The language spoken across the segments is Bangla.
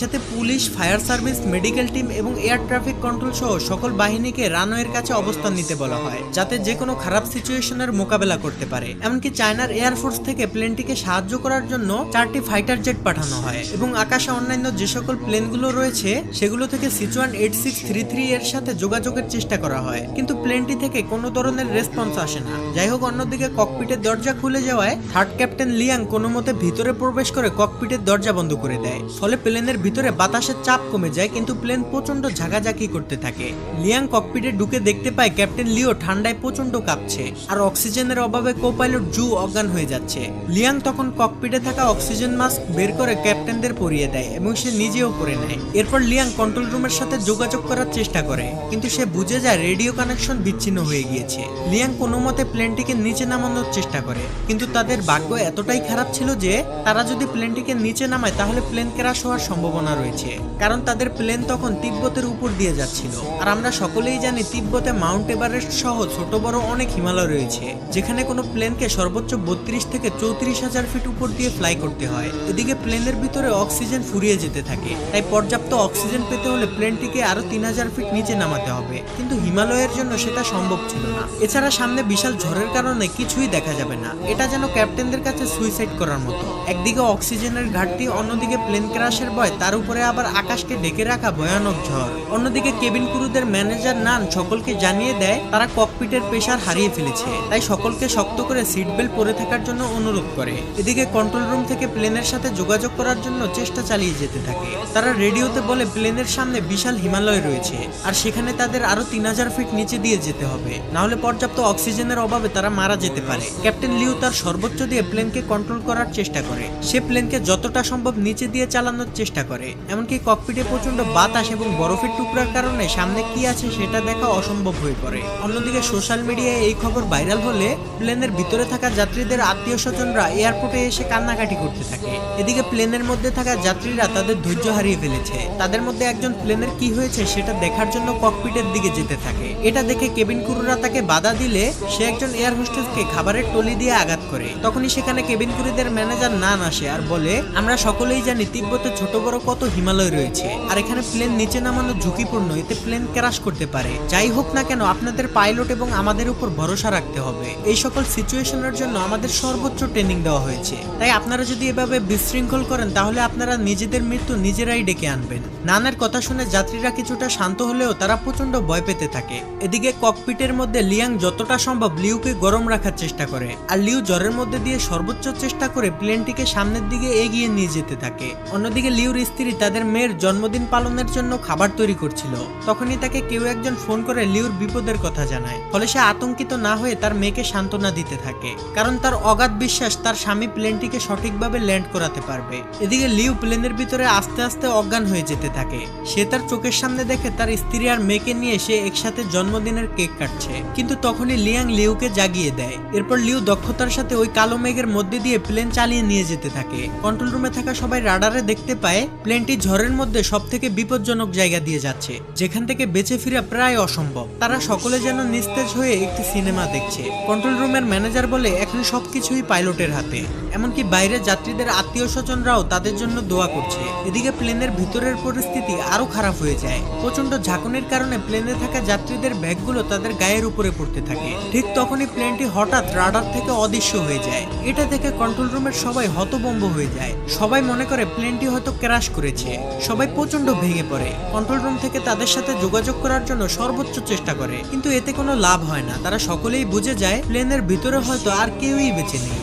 সাথে police, fire service, medical team এবং এয়ার ট্রাফিক কন্ট্রোল সহ সকল বাহিনীকে রানওয়ের কাছে অবস্থান নিতে বলা হয়, যাতে যে কোনো খারাপ সিচুয়েশনের মোকাবেলা করতে পারে। এমনকি চায়নার এয়ারফোর্স থেকে প্লেনটিকে সাহায্য করার জন্য 4টি ফাইটার জেট পাঠানো হয় এবং আকাশে অন্যান্য যে সকল প্লেনগুলো রয়েছে সেগুলো থেকে সিচুয়ান 8633 এর সাথে যোগাযোগের চেষ্টা করা হয়, কিন্তু প্লেনটি থেকে কোনো ধরনের রেসপন্স আসে না। যাই হোক, অন্যদিকে ককপিটের দরজা খুলে যাওয়ায় থার্ড ক্যাপ্টেন লিয়াং কোনো মতে ভিতরে প্রবেশ করে ককপিটের দরজা বন্ধ করে দেয়। ফলে প্লেনের ভিতরে বাতাসের চাপ কমে যায়, কিন্তু প্লেন প্রচন্ড ঝাঁকাঝাঁকি করতে থাকে। লিয়াং ককপিটে ঢুকে দেখতে পায় ক্যাপ্টেন লিও ঠান্ডায় প্রচন্ড কাঁপছে আর অক্সিজেনের অভাবে কো-পাইলট জু অজ্ঞান হয়ে যাচ্ছে। লিয়াং তখন ককপিটে থাকা অক্সিজেন মাস্ক বের করে ক্যাপ্টেনদের পরিয়ে দেয় এবং সে নিজেও পরে নেয়। এরপর লিয়াং কন্ট্রোল রুমের সাথে যোগাযোগ করার চেষ্টা করে, কিন্তু সে বুঝে যায় রেডিও কানেকশন বিচ্ছিন্ন হয়ে গিয়েছে। লিয়াং কোনো মতে প্লেনটিকে নিচে নামানোর চেষ্টা করে, কিন্তু তাদের ভাগ্য এতটাই খারাপ ছিল যে তারা যদি প্লেনটিকে নিচে নামায় তাহলে প্লেন ক্র্যাশ হওয়ার সম্ভাবনা রয়েছে, কারণ তাদের প্লেন তখন তিব্বতের উপর দিয়ে যাচ্ছিল। আর আমরা সকলেই জানি তিব্বতে মাউন্ট এভারেস্ট সহ ছোট বড় অনেক হিমালয় রয়েছে, যেখানে কোনো প্লেনকে সর্বোচ্চ 32 থেকে 34,000 ফিট উপর দিয়ে ফ্লাই করতে হয়। এদিকে প্লেনের ভিতরে অক্সিজেন ফুরিয়ে যেতে থাকে, তাই পর্যাপ্ত অক্সিজেন পেতে হলে প্লেনটিকে আরো 3000 ফিট নিচে নামাতে হবে, কিন্তু হিমালয়ের জন্য সেটা সম্ভব ছিল না। এছাড়া সামনে বিশাল ঝড়ের কারণে কিছুই দেখা যাবে না। এটা যেন ক্যাপ্টেনদের কাছে সুইসাইড করার মতো। একদিকে অক্সিজেনের ঘাটতি, অন্যদিকে প্লেন ক্র্যাশের ভয়, তার উপরে আবার আকাশকে ঢেকে রাখা ভয়ানক ঝড়। অন্যদিকে কেবিন ক্রুদের ম্যানেজার নান সকলকে জানিয়ে দেয় তারা ককপিটের প্রেসার হারিয়ে ফেলেছে, তাই সকলকে শক্ত করে সিট বেল্ট পরে থাকার জন্য অনুরোধ করে। এদিকে কন্ট্রোল রুম থেকে প্লেনের সাথে যোগাযোগ করার জন্য চেষ্টা চালিয়ে যেতে থাকে। তারা রেডিওতে বলে প্লেনের সামনে বিশাল হিমালয় রয়েছে আর সেখানে তাদের আরো 3000 ফিট নিচে দিয়ে যেতে হবে, না হলে পর্যাপ্ত অক্সিজেনের অভাবে তারা মারা যেতে পারে। ক্যাপ্টেন লিউ তার সর্বোচ্চ দিয়ে প্লেনকে কন্ট্রোল করার চেষ্টা করে। সে প্লেনকে যতটা সম্ভব নিচে দিয়ে চালানোর চেষ্টা করে, এমনকি ককপিটে প্রচন্ড বাতাস এবং বরফের টুকরার কারণে সামনে কি আছে সেটা দেখা অসম্ভব হয়ে পড়ে। অন্যদিকে সোশ্যাল মিডিয়ায় এই খবর ভাইরাল হলে প্লেনের ভিতরে থাকা যাত্রীদের আত্মীয় স্বজনরা এয়ারপোর্টে এসে কান্নাকাটি করতে থাকে। এদিকে প্লেনের মধ্যে থাকা যাত্রীরা তাদের ধৈর্য হারিয়ে ফেলেছে। তাদের মধ্যে একজন প্লেনের কি হয়েছে সেটা দেখার জন্য ককপিটের দিকে যেতে থাকে। এটা দেখে কেবিন ক্রুরা তাকে বাধা দিলে সে একজন এয়ার হোস্টেসকে খাবারের টলি দিয়ে আঘাত করে। তখনই সেখানে কেবিন ক্রুদের ম্যানেজার নান আসে আর বলে, আমরা সকলেই জানি তিব্বতে ছোট বড় কত হিমালয় রয়েছে আর এখানে প্লেন নিচে নামানো ঝুঁকিপূর্ণ, এতে প্লেন ক্র্যাশ করতে পারে। যাই হোক না কেন, আপনাদের পাইলট এবং আমাদের উপর ভরসা রাখতে হবে। এই সকল সিচুয়েশনের জন্য আমাদের সর্বোচ্চ ট্রেনিং দেওয়া হয়েছে, তাই আপনারা যদি এভাবে বিশৃঙ্খল করেন তাহলে আপনারা নিজেদের মৃত্যু নিজেরাই ডেকে আনবেন। নানের কথা শুনে যাত্রীরা কিছুটা শান্ত হলেও তারা প্রচন্ড ভয় পেতে থাকে। এদিকে ককপিটের মধ্যে লিয়াং যতটা সম্ভব লিউকে গরম রাখার চেষ্টা করে আর লিউ জ্বরের মধ্যে দিয়ে সর্বোচ্চ চেষ্টা করে প্লেনটিকে সামনের দিকে এগিয়ে নিয়ে যেতে থাকে। অন্যদিকে লিউর স্ত্রী তাদের মেয়ের জন্মদিন পালনের জন্য খাবার তৈরি করছিল। তখনই তাকে কেউ একজন ফোন করে লিউর বিপদের কথা জানায়, ফলে সে আতঙ্কিত না হয়ে তার মেয়েকে সান্ত্বনা দিতে থাকে, কারণ তার অগাধ বিশ্বাস তার স্বামী প্লেনটিকে সঠিকভাবে ল্যান্ড করাতে পারবে। এদিকে লিউ প্লেনের ভিতরে আস্তে আস্তে অজ্ঞান হয়ে যেতে থাকে। সে তার চোখের সামনে দেখে তার স্ত্রী আর মেয়েকে নিয়ে সে একসাথে জন্মদিনের কেক কাটছে, কিন্তু তখনই লিয়াং লিউকে জাগিয়ে দেয়। এরপর লিউ দক্ষতার সাথে ওই কালো মেঘের মধ্যে দিয়ে প্লেন চালিয়ে নিয়ে যেতে থাকে। কন্ট্রোল রুমে থাকা সবাই রাডারে দেখতে পায় প্লেনটি ঝড়ের মধ্যে সব থেকে বিপজ্জনক জায়গা দিয়ে যাচ্ছে, যেখান থেকে বেঁচে ফিরা প্রায় অসম্ভব। তারা সকলে যেন নিস্তেজ হয়ে একটি সিনেমা দেখছে। কন্ট্রোল রুমের ম্যানেজার বলে, এখন সবকিছুই পাইলটের হাতে, এমনকি বাইরে যাত্রীদের আত্মীয় স্বজনরাও তাদের জন্য দোয়া করছে। এদিকে প্লেনের ভিতরের পরিস্থিতি আরো খারাপ হয়ে যায়। প্রচন্ড ঝাঁকুনির কারণে প্লেনে থাকা যাত্রীদের ব্যাগগুলো তাদের গায়ের উপরে পড়তে থাকে। ঠিক তখনই প্লেনটি হঠাৎ রাডার থেকে অদৃশ্য হয়ে যায়। এটা দেখে কন্ট্রোল রুমের সবাই হতভম্ব হয়ে যায়। সবাই মনে করে প্লেনটি হয়তো ক্র্যাশ করেছে। সবাই প্রচন্ড ভেঙে পড়ে। কন্ট্রোল রুম থেকে তাদের সাথে যোগাযোগ করার জন্য সর্বোচ্চ চেষ্টা করে, কিন্তু এতে কোনো লাভ হয় না। তারা সকলেই বুঝে যায় প্লেনের ভিতরে হয়তো আর কেউই বেঁচে নেই।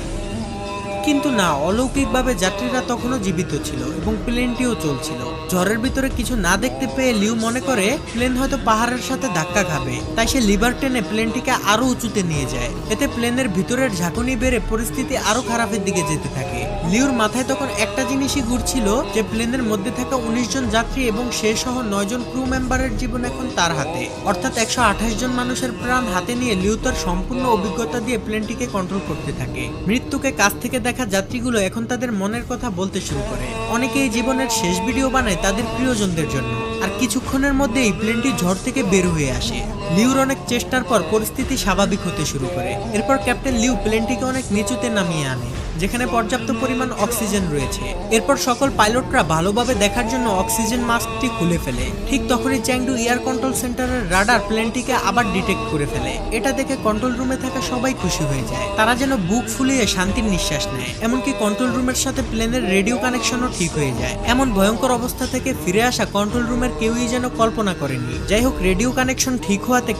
কিন্তু না, অলৌকিকভাবে যাত্রীরা তখনও জীবিত ছিল এবং প্লেনটিও চলছিল। ঝড়ের ভিতরে কিছু না দেখতে পেয়ে লিউ মনে করে প্লেন হয়তো পাহাড়ের সাথে ধাক্কা খাবে, তাই সে লিভার টেনে প্লেনটিকে আরো উঁচুতে নিয়ে যায়। এতে প্লেনের ভিতরের ঝাঁকুনি বেড়ে পরিস্থিতি আরো খারাপের দিকে যেতে থাকে। লিউর মাথায় তখন একটা জিনিসই ঘুরছিল যে প্লেনের মধ্যে থাকা 19 জন যাত্রী এবং সে সহ 9 জন ক্রু মেম্বারের জীবন এখন তার হাতে, অর্থাৎ 128 জন মানুষের প্রাণ হাতে নিয়ে লিউ তার সম্পূর্ণ অভিজ্ঞতা দিয়ে প্লেনটিকে কন্ট্রোল করতে থাকে। মৃত্যুকে কাছ থেকে দেখা যাত্রীগুলো এখন তাদের মনের কথা বলতে শুরু করে। অনেকে এই জীবনের শেষ ভিডিও বানায় তাদের প্রিয়জনদের জন্য। আর কিছুক্ষণের মধ্যেই প্লেনটি ঝড় থেকে বের হয়ে আসে। লিউর অনেক চেষ্টার পর পরিস্থিতি স্বাভাবিক হতে শুরু করে। এরপর ক্যাপ্টেন লিউ প্লেনটিকে অনেক নিচুতে নামিয়ে আনে, যেখানে পর্যাপ্ত পরিমাণ অক্সিজেন রয়েছে। এরপর সকল পাইলটরা ভালোভাবে দেখার জন্য অক্সিজেন মাস্কটি খুলে ফেলে। ঠিক তখনই চ্যাংডু এয়ার কন্ট্রোল সেন্টারের রাডার প্লেনটিকে আবার ডিটেক্ট করে ফেলে। এটা দেখে কন্ট্রোল রুমে থাকা সবাই খুশি হয়ে যায়। তারা যেন বুক ফুলিয়ে শান্তির নিঃশ্বাস নেয়। এমনকি কন্ট্রোল রুমের সাথে প্লেনের রেডিও কানেকশনও ঠিক হয়ে যায়। এমন ভয়ঙ্কর অবস্থা থেকে ফিরে আসা কন্ট্রোল রুমের কেউই যেন কল্পনা করেনি। যাই হোক, রেডিও কানেকশন ঠিক হওয়াতে